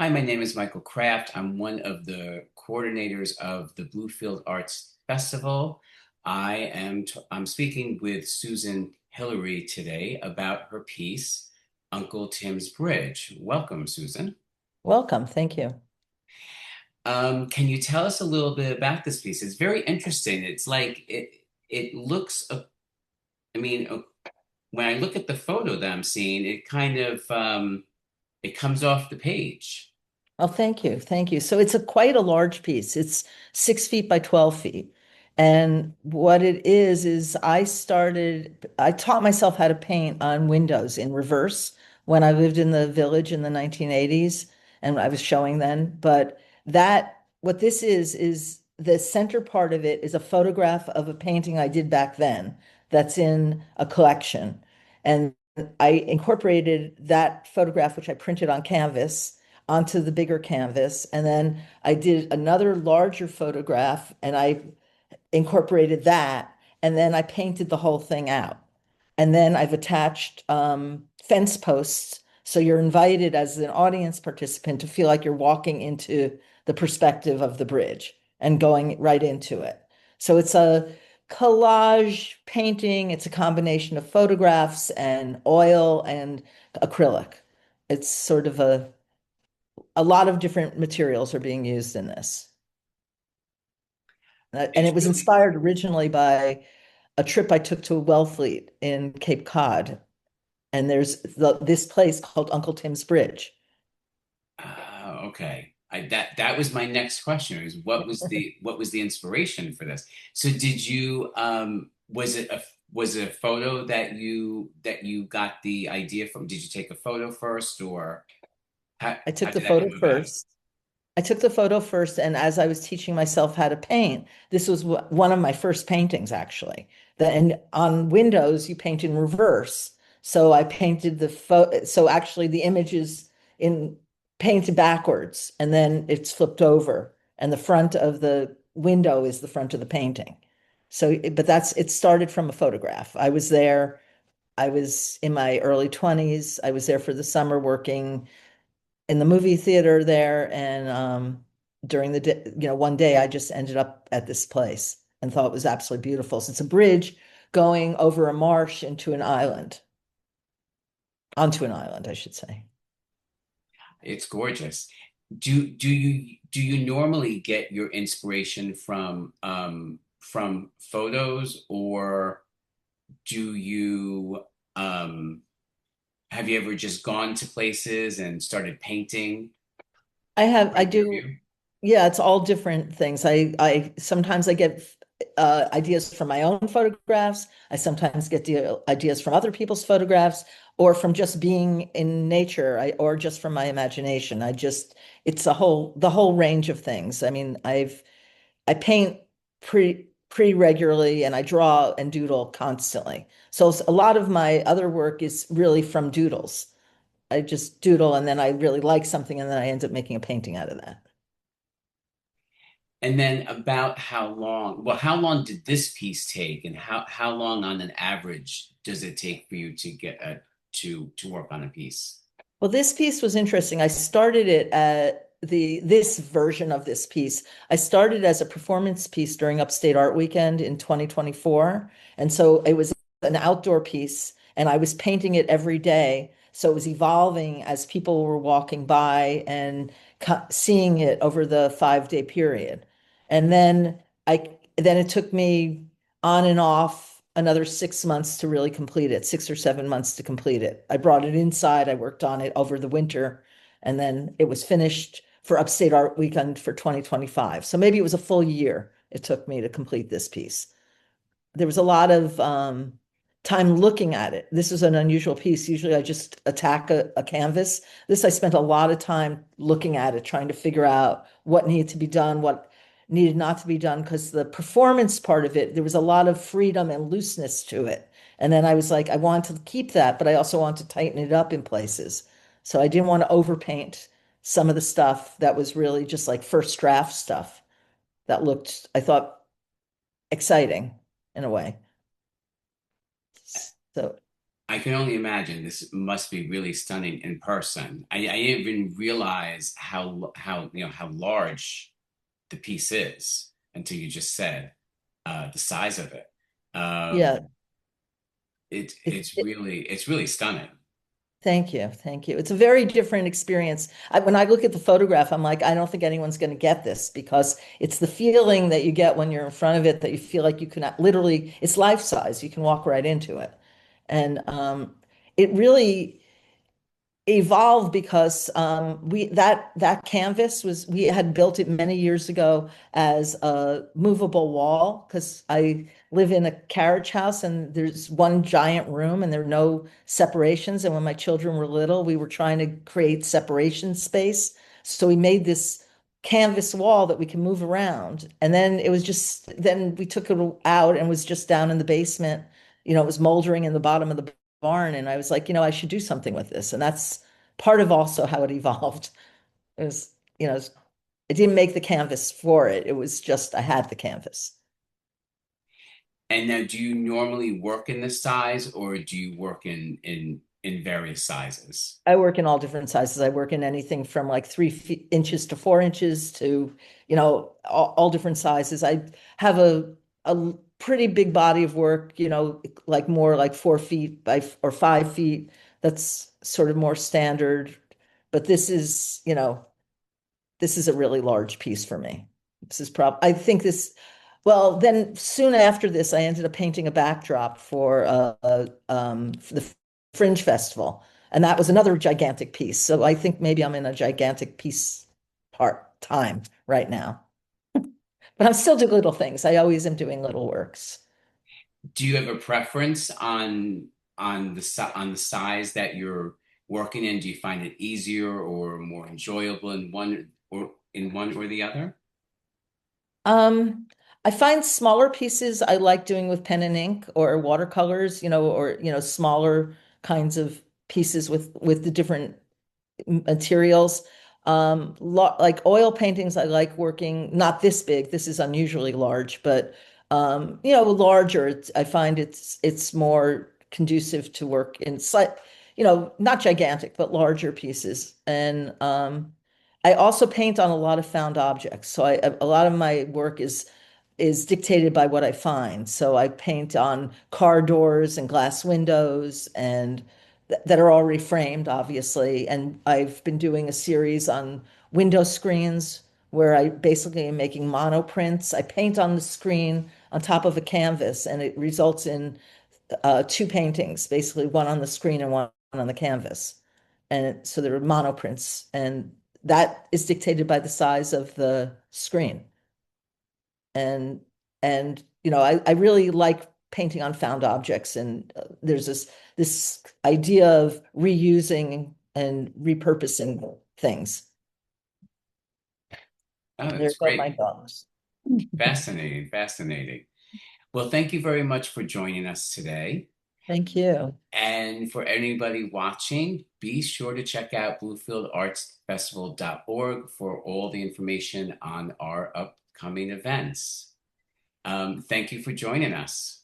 Hi, my name is Michael Kraft. I'm one of the coordinators of the Bluefield Arts Festival. I'm speaking with Susan Hillary today about her piece, Uncle Tim's Bridge. Welcome, Susan. Welcome. Thank you. Can you tell us a little bit about this piece? It's very interesting. It looks, I mean, when I look at the photo that I'm seeing, it comes off the page. Oh, thank you. Thank you. So it's a quite a large piece. It's 6 feet by 12 feet. And what it is I taught myself how to paint on windows in reverse when I lived in the village in the 1980s, and I was showing then. But what this is the center part of it is a photograph of a painting I did back then that's in a collection. And I incorporated that photograph, which I printed on canvas, onto the bigger canvas. And then I did another larger photograph and I incorporated that. And then I painted the whole thing out. And then I've attached fence posts. So you're invited as an audience participant to feel like you're walking into the perspective of the bridge and going right into it. So it's a collage painting. It's a combination of photographs and oil and acrylic. It's sort of a lot of different materials are being used in this. And It's it was really, inspired originally by a trip I took to Wellfleet in Cape Cod. And there's this place called Uncle Tim's Bridge. okay. That was my next question is what was the inspiration for this? So did you was it a photo that you got the idea from? Did you take a photo first or I how took the did that photo come about? first. I took the photo first, and as I was teaching myself how to paint, this was one of my first paintings, actually. And on Windows, you paint in reverse. So I painted the photo. So actually, the image is in painted backwards, and then it's flipped over, and the front of the window is the front of the painting. So, but it started from a photograph. I was there. I was in my early 20s. I was there for the summer working in the movie theater there. And during the day, one day I just ended up at this place and thought it was absolutely beautiful. So it's a bridge going over a marsh into an island, onto an island, I should say. It's gorgeous. Do you normally get your inspiration from photos or do you have you ever just gone to places and started painting I right near do, you? yeah, it's all different things. I sometimes I get ideas from my own photographs. I sometimes get the ideas from other people's photographs or from just being in nature, or just from my imagination. It's the whole range of things. I mean, I paint pretty regularly and I draw and doodle constantly. So a lot of my other work is really from doodles. I just doodle and then I really like something and then I end up making a painting out of that. And then about how long did this piece take and how long on an average does it take for you to get to work on a piece? Well, this piece was interesting. I started it at this version of this piece. I started as a performance piece during Upstate Art Weekend in 2024. And so it was an outdoor piece and I was painting it every day. So it was evolving as people were walking by and seeing it over the 5 day period. And then it took me on and off another 6 months to really complete it, 6 or 7 months to complete it. I brought it inside, I worked on it over the winter, and then it was finished for Upstate Art Weekend for 2025. So maybe it was a full year it took me to complete this piece. There was a lot of time looking at it. This is an unusual piece. Usually I just attack a canvas. This I spent a lot of time looking at it, trying to figure out what needed to be done, what needed not to be done, because the performance part of it, there was a lot of freedom and looseness to it. And then I was like, I want to keep that, but I also want to tighten it up in places. So I didn't want to overpaint some of the stuff that was really just like first draft stuff that looked, I thought, exciting in a way. So I can only imagine this must be really stunning in person. I didn't even realize how how large the piece is until you just said the size of it. Um, Yeah. It's it's really stunning. Thank you. Thank you. It's a very different experience. When I look at the photograph, I'm like, I don't think anyone's going to get this because it's the feeling that you get when you're in front of it that you feel like you can literally, it's life size. You can walk right into it. And it really evolved because we that canvas was we had built it many years ago as a movable wall because I live in a carriage house and there's one giant room and there are no separations. And when my children were little, we were trying to create separation space. So we made this canvas wall that we can move around. And then it was just then we took it out and was just down in the basement. It was moldering in the bottom of the barn. And I was like, I should do something with this. And that's part of also how it evolved. It was, I didn't make the canvas for it. It was just I had the canvas. And now, do you normally work in this size, or do you work in various sizes? I work in all different sizes. I work in anything from like 3 inches to 4 inches to, all different sizes. I have a pretty big body of work, like more like 4 feet or 5 feet. That's sort of more standard. But this is a really large piece for me. I think well, then soon after this, I ended up painting a backdrop for the Fringe Festival. And that was another gigantic piece. So I think maybe I'm in a gigantic piece part time right now. But I'm still doing little things. I always am doing little works. Do you have a preference on the size that you're working in? Do you find it easier or more enjoyable in one or the other? Um, I find smaller pieces I like doing with pen and ink or watercolors, or smaller kinds of pieces with the different materials. Like oil paintings, I like working not this big. This is unusually large, but larger. I find it's more conducive to work in not gigantic, but larger pieces. And I also paint on a lot of found objects. So a lot of my work is dictated by what I find. So I paint on car doors and glass windows and that are already framed, obviously. And I've been doing a series on window screens where I basically am making monoprints. I paint on the screen on top of a canvas, and it results in two paintings, basically one on the screen and one on the canvas. And so there are monoprints, and that is dictated by the size of the screen. And I really like painting on found objects, and there's this idea of reusing and repurposing things. Oh, There that's go my great. dogs. Fascinating, fascinating. Well, thank you very much for joining us today. Thank you. And for anybody watching, be sure to check out bluefieldartsfestival.org for all the information on our upcoming events. Thank you for joining us.